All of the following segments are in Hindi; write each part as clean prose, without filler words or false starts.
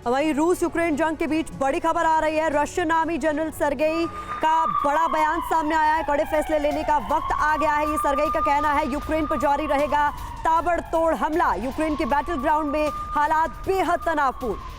वहीं रूस यूक्रेन जंग के बीच बड़ी खबर आ रही है। रशियन आर्मी जनरल सर्गेई का बड़ा बयान सामने आया है। कड़े फैसले लेने का वक्त आ गया है, ये सर्गेई का कहना है। यूक्रेन पर जारी रहेगा ताबड़तोड़ हमला। यूक्रेन के बैटल ग्राउंड में हालात बेहद तनावपूर्ण।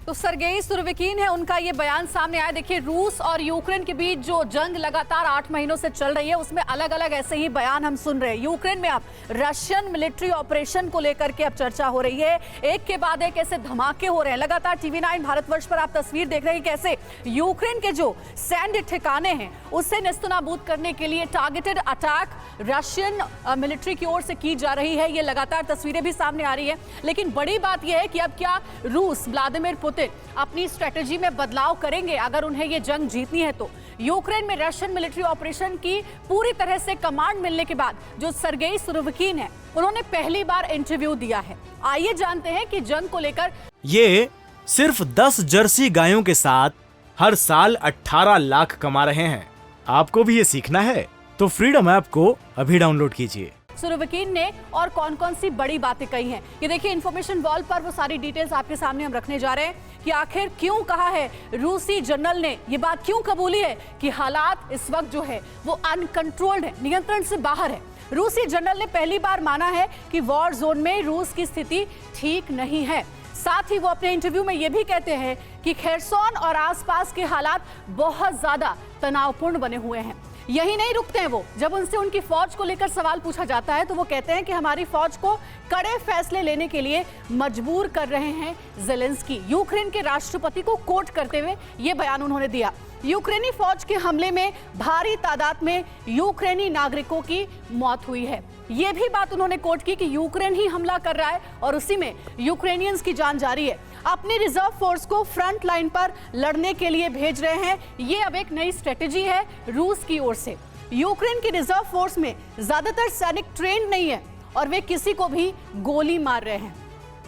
तो सर्गेई सुरोविकिन है, उनका ये बयान सामने आया। देखिए, रूस और यूक्रेन के बीच जो जंग लगातार 8 महीनों से चल रही है, उसमें अलग अलग ऐसे ही बयान हम सुन रहे हैं। यूक्रेन में अब रशियन मिलिट्री ऑपरेशन को लेकर के अब चर्चा हो रही है। एक के बाद एक ऐसे धमाके हो रहे हैं। लगातार TV9 भारतवर्ष पर आप तस्वीर देख रहे हैं कैसे यूक्रेन के जो सैन्य ठिकाने हैं उससे नेस्तनाबूद करने के लिए टारगेटेड अटैक रशियन मिलिट्री की ओर से की जा रही है। ये लगातार तस्वीरें भी सामने आ रही है। लेकिन बड़ी बात यह है कि अब क्या रूस, व्लादिमीर पुतिन अपनी स्ट्रेटजी में बदलाव करेंगे अगर उन्हें ये जंग जीतनी है तो। यूक्रेन में रशियन मिलिट्री ऑपरेशन की पूरी तरह से कमांड मिलने के बाद जो सर्गेई सुरोविकिन है, उन्होंने पहली बार इंटरव्यू दिया है। आइए जानते हैं कि जंग को लेकर। ये सिर्फ 10 जर्सी गायों के साथ हर साल 18 लाख कमा रहे हैं। आपको भी ये सीखना है तो फ्रीडम ऐप को अभी डाउनलोड कीजिए। सुरोविकिन ने और कौन कौन सी बड़ी बातें कही हैं, ये देखिए इन्फॉर्मेशन वॉल पर वो सारी डिटेल्स आपके सामने हम रखने जा रहे हैं कि आखिर क्यों कहा है रूसी जनरल ने ये बात, क्यों कबूली है कि हालात इस वक्त जो है वो अनकंट्रोल्ड है, नियंत्रण से बाहर है। रूसी जनरल ने पहली बार माना है कि वॉर जोन में रूस की स्थिति ठीक नहीं है। साथ ही वो अपने इंटरव्यू में ये भी कहते हैं कि खेरसोन और आसपास के हालात बहुत ज्यादा तनावपूर्ण बने हुए हैं। यही नहीं रुकते हैं वो, जब उनसे उनकी फौज को लेकर सवाल पूछा जाता है तो वो कहते हैं कि हमारी फौज को कड़े फैसले लेने के लिए मजबूर कर रहे हैं ज़ेलेंस्की। यूक्रेन के राष्ट्रपति को कोट करते हुए ये बयान उन्होंने दिया। यूक्रेनी फौज के हमले में भारी तादाद में यूक्रेनी नागरिकों की मौत हुई है। ये भी बात उन्होंने कोट की कि यूक्रेन ही हमला कर रहा है और उसी में यूक्रेनियंस की जान जा रही है। अपनी रिजर्व फोर्स को फ्रंट लाइन पर लड़ने के लिए भेज रहे हैं। ये अब एक नई स्ट्रेटेजी है रूस की ओर से। यूक्रेन की रिजर्व फोर्स में ज्यादातर सैनिक ट्रेंड नहीं है और वे किसी को भी गोली मार रहे हैं।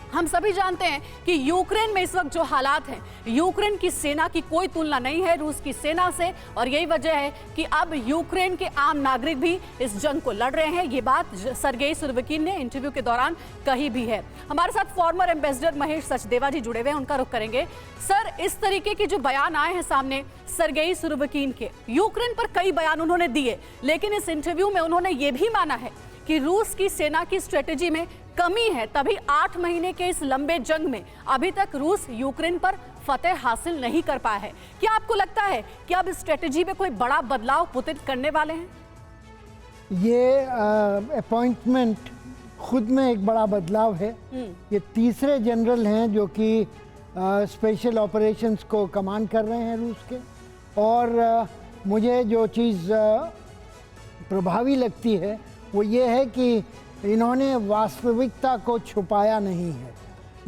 हम सभी जानते हैं कि यूक्रेन में इस वक्त जो हालात हैं, यूक्रेन की सेना की कोई तुलना नहीं है रूस की सेना से, और यही वजह है कि अब यूक्रेन के आम नागरिक भी इस जंग को लड़ रहे हैं। ये बात सर्गेई सुरोविकिन ने इंटरव्यू के दौरान कही भी है। हमारे साथ फॉर्मर एम्बेसडर महेश सचदेवा जी जुड़े हुए हैं, उनका रुख करेंगे। सर, इस तरीके के जो बयान आए हैं सामने सर्गेई सुरोविकिन के, यूक्रेन पर कई बयान उन्होंने दिए, लेकिन इस इंटरव्यू में उन्होंने ये भी माना है कि रूस की सेना की स्ट्रेटेजी में कमी है, तभी 8 महीने के इस लंबे जंग में अभी तक रूस यूक्रेन पर फतेह हासिल नहीं कर पाया है। क्या आपको लगता है कि अब स्ट्रेटेजी में कोई बड़ा बदलाव पुतिन करने वाले हैं? ये अपॉइंटमेंट खुद में एक बड़ा बदलाव है। ये तीसरे जनरल हैं जो कि स्पेशल ऑपरेशंस को कमांड कर रहे हैं रूस के। और मुझे जो चीज़ प्रभावी लगती है वो ये है कि इन्होंने वास्तविकता को छुपाया नहीं है,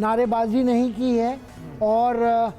नारेबाजी नहीं की है और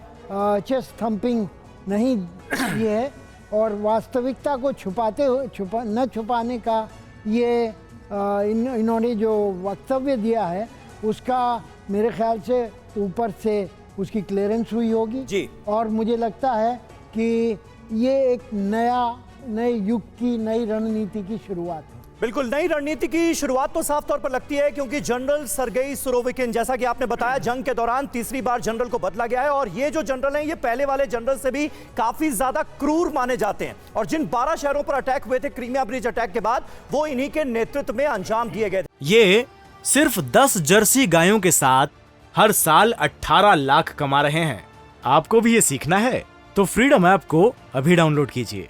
चेस्ट थम्पिंग नहीं की है, और वास्तविकता को छुपाने का ये इन्होंने जो वक्तव्य दिया है उसका मेरे ख्याल से ऊपर से उसकी क्लियरेंस हुई होगी जी। और मुझे लगता है कि ये एक नए युग की नई रणनीति की शुरुआत है। बिल्कुल नई रणनीति की शुरुआत तो साफ तौर पर लगती है, क्योंकि जनरल सर्गेई सुरोविकिन, जैसा कि आपने बताया, जंग के दौरान तीसरी बार जनरल को बदला गया है और ये जो जनरल हैं ये पहले वाले जनरल से भी काफी ज्यादा क्रूर माने जाते हैं। और जिन 12 शहरों पर अटैक हुए थे क्रीमिया ब्रिज अटैक के बाद, वो इन्हीं के नेतृत्व में अंजाम दिए गए थे। ये सिर्फ 10 जर्सी गायों के साथ हर साल 18 लाख कमा रहे हैं। आपको भी ये सीखना है तो फ्रीडम ऐप को अभी डाउनलोड कीजिए।